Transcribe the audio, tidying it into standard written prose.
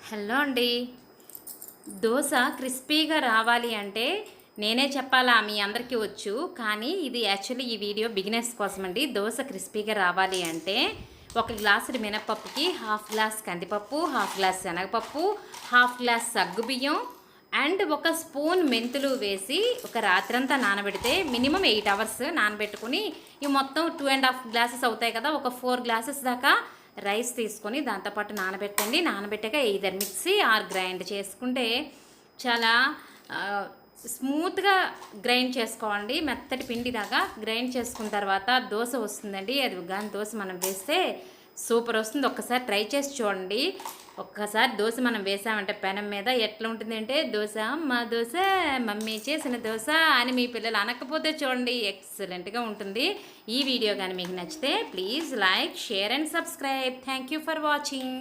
Hello అండి. దోస క్రిస్పీగా రావాలి అంటే నేనే చెప్పాలా? మీ అందరికీ వచ్చు. కానీ ఇది యాక్చువల్లీ ఈ వీడియో బిగినర్స్ కోసం అండి. దోస క్రిస్పీగా రావాలి అంటే ఒక గ్లాసుడు మినపప్పుకి హాఫ్ గ్లాస్ కందిపప్పు, హాఫ్ గ్లాస్ శనగపప్పు, హాఫ్ గ్లాస్ సగ్గుబియ్యం అండ్ ఒక స్పూన్ మెంతులు వేసి ఒక రాత్రంతా నానబెడితే మినిమం 8 అవర్స్ నానబెట్టుకుని ఇవి మొత్తం 2.5 గ్లాసెస్ అవుతాయి కదా. ఒక 4 గ్లాసెస్ దాకా రైస్ తీసుకొని దాంతోపాటు నానబెట్టండి. నానబెట్టాక either మిక్సీ ఆర్ గ్రైండ్ చేసుకుంటే చాలా స్మూత్గా గ్రైండ్ చేసుకోండి. మెత్తటి పిండి దాకా గ్రైండ్ చేసుకున్న తర్వాత దోశ వస్తుందండి. అది కానీ దోశ మనం వేస్తే సూపర్ వస్తుంది. ఒక్కసారి ట్రై చేసి చూడండి. ఒక్కసారి దోశ మనం వేసామంటే పెనం మీద ఎట్లా ఉంటుంది అంటే దోశ అమ్మ దోశ మమ్మీ చేసిన దోశ అని మీ పిల్లలు అనకపోతే చూడండి, ఎక్సలెంట్గా ఉంటుంది. ఈ వీడియో కానీ మీకు నచ్చితే please like, share and subscribe. Thank you for watching.